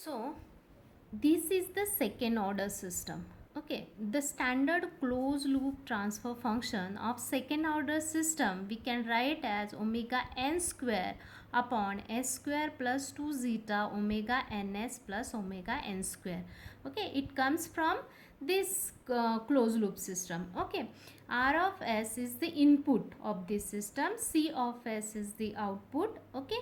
So this is the second order system. Okay, the standard closed loop transfer function of second order system we can write as omega n square upon s square plus 2 zeta omega ns plus omega n square. Okay, it comes from this closed loop system. Okay, r of s is the input of this system, c of s is the output. Okay,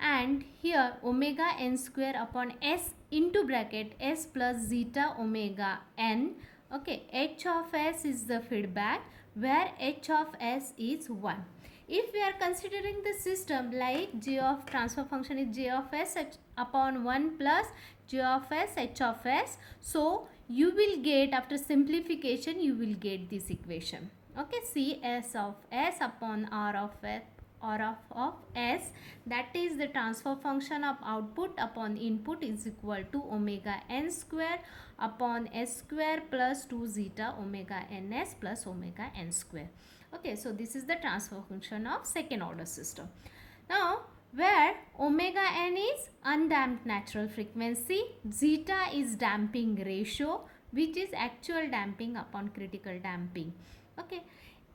and here omega n square upon s into bracket s plus zeta omega n. Okay, h of s is the feedback where h of s is 1. If we are considering the system like j of transfer function is j of s upon 1 plus j of s h of s, so you will get, after simplification you will get this equation. Okay, c s of s upon r of s or of s, that is the transfer function of output upon input, is equal to omega n square upon s square plus 2 zeta omega ns plus omega n square. Okay, so this is the transfer function of second order system. Now where omega n is undamped natural frequency, zeta is damping ratio, which is actual damping upon critical damping. Okay,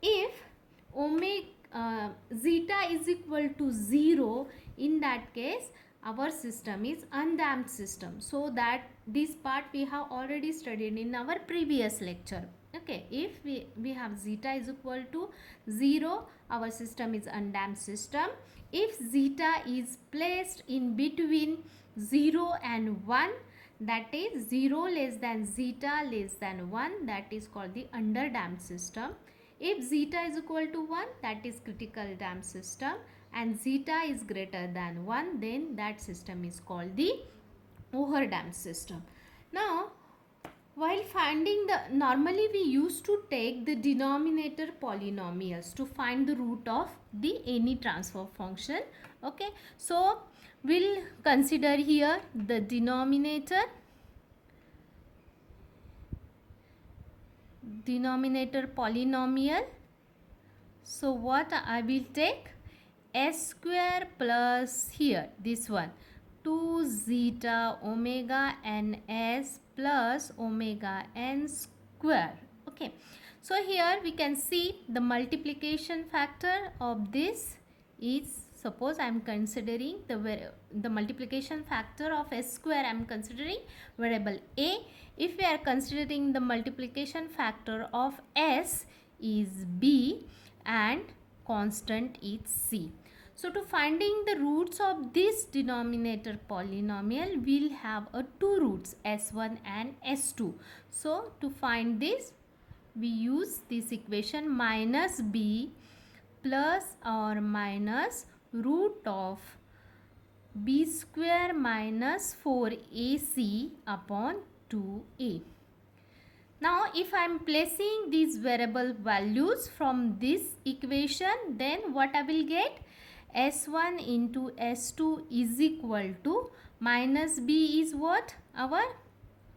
if omega zeta is equal to 0, in that case our system is undamped system. So that this part we have already studied in our previous lecture. Okay, if we have zeta is equal to 0, our system is undamped system. If zeta is placed in between 0 and 1, that is 0 less than zeta less than 1, that is called the underdamped system. If zeta is equal to 1, that is critical damped system, and zeta is greater than 1, then that system is called the overdamped system. Now while finding the, normally we used to take the denominator polynomials to find the root of the any transfer function. Okay, so we'll consider here the denominator polynomial. So what I will take, s square plus here this one 2 zeta omega ns plus omega n square. Okay, so here we can see the multiplication factor of this is, suppose I am considering the multiplication factor of s square, I am considering variable a. If we are considering the multiplication factor of s is b and constant is c. So to finding the roots of this denominator polynomial, we'll have two roots, s1 and s2. So to find this, we use this equation minus b plus or minus root of b square minus 4ac upon 2a. Now if I am placing these variable values from this equation, then what I will get, s1 into s2 is equal to minus b is what, our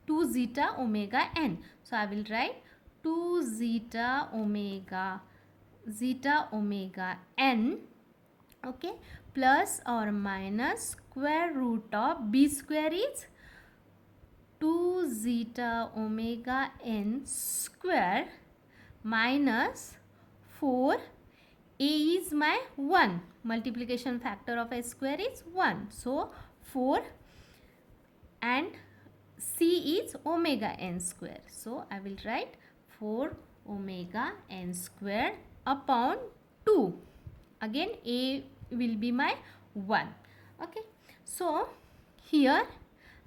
2 zeta omega n. So I will write 2 zeta omega n, okay, plus or minus square root of b square is 2 zeta omega n square minus 4, a is my 1, multiplication factor of s square is 1, so 4, and c is omega n square, so I will write 4 omega n square upon 2. Again a will be my 1. Okay, so here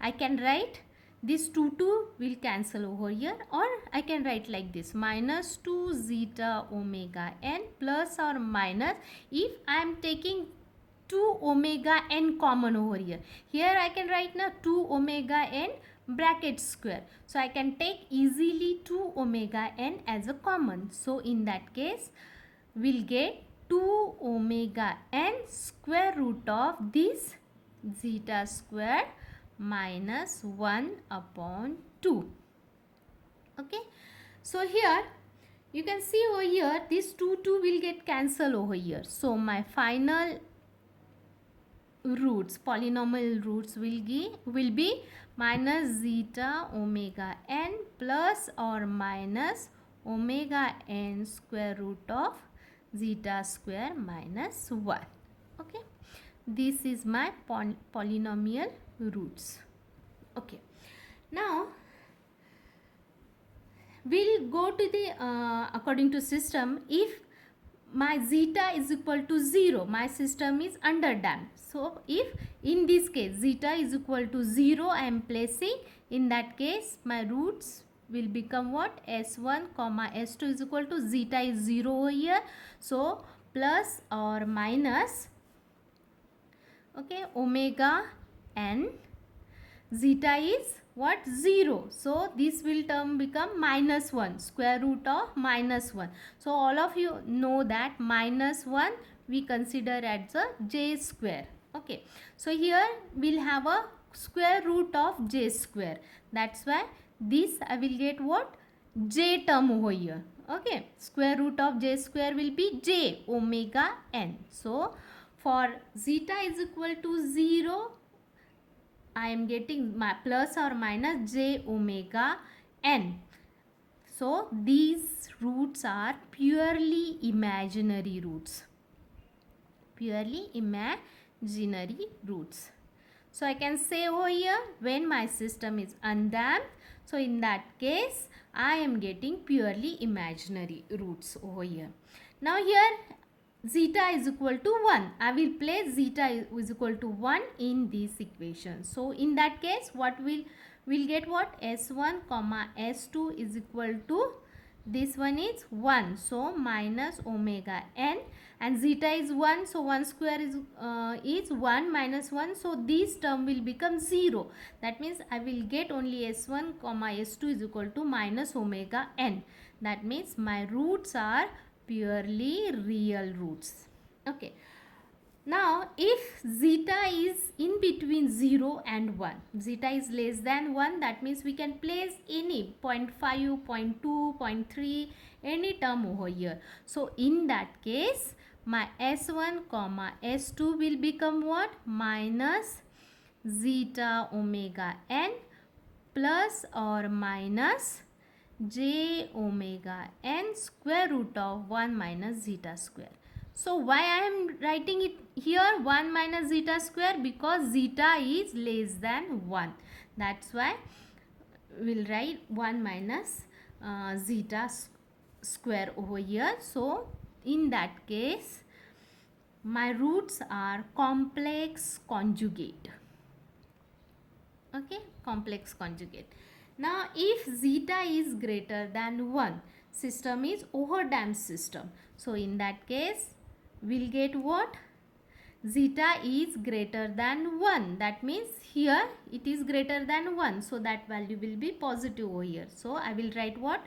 I can write this 2 will cancel over here, or I can write like this, minus 2 zeta omega n plus or minus, if I am taking 2 omega n common over here, here I can write now 2 omega n bracket square. So I can take easily 2 omega n as a common. So in that case, we'll get 2 omega n square root of this zeta square minus 1 upon 2. Okay, so here you can see over here this 2 will get cancelled over here. So my final roots, polynomial roots will be minus zeta omega n plus or minus omega n square root of zeta square minus 1. Okay, this is my polynomial roots. Okay, now we'll go to the according to system. If my zeta is equal to 0, my system is underdamped. So if in this case zeta is equal to 0, I am placing, in that case my roots will become what? S1 comma S2 is equal to, zeta is 0 over here, so plus or minus, okay, omega n, zeta is what? 0, so this will term become minus 1, square root of minus 1. So all of you know that minus 1 we consider as a j square. Okay, so here we'll have a square root of j square, that's why this I will get what? J term over here. Okay, square root of j square will be j omega n. So for zeta is equal to 0, I am getting my plus or minus j omega n. So these roots are purely imaginary roots. Purely imaginary roots. So I can say over here, when my system is undamped, so in that case I am getting purely imaginary roots over here. Now here zeta is equal to 1. I will place zeta is equal to 1 in this equation. So in that case what we'll get what? S1 comma S2 is equal to, this one is 1, so minus omega n, and zeta is 1, so 1 square is 1 minus 1, so this term will become 0. That means I will get only S1 comma S2 is equal to minus omega n. That means my roots are purely real roots. Okay, now if zeta is in between 0 and 1, zeta is less than 1, that means we can place any 0.5, 0.2, 0.3, any term over here. So in that case my S1 comma S2 will become what? Minus zeta omega n plus or minus j omega n square root of 1 minus zeta square. So why I am writing it here 1 minus zeta square? Because zeta is less than 1. That's why we'll write 1 minus zeta square over here. So in that case my roots are complex conjugate. Okay, complex conjugate. Now if zeta is greater than 1, system is overdamped system. So in that case we'll get what? Zeta is greater than 1. That means here it is greater than 1. So that value will be positive over here. So I will write what?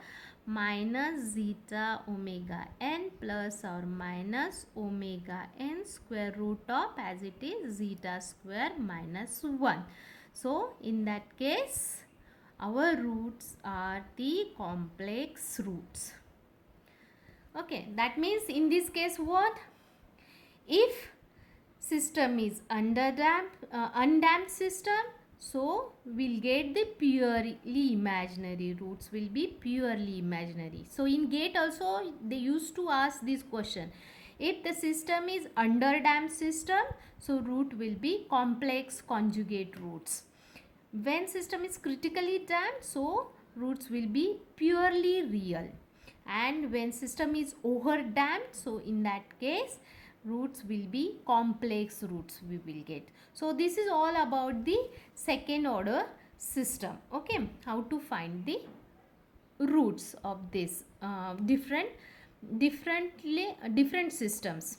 Minus zeta omega n plus or minus omega n square root of, as it is, zeta square minus 1. So in that case our roots are the complex roots. Okay, that means in this case what? If system is undamped system, so we'll get the purely imaginary roots will be purely imaginary. So in GATE also they used to ask this question. If the system is underdamped system, so root will be complex conjugate roots. When system is critically damped, so roots will be purely real. And when system is overdamped, so in that case roots will be complex roots we will get. So this is all about the second order system. Okay, how to find the roots of this different systems.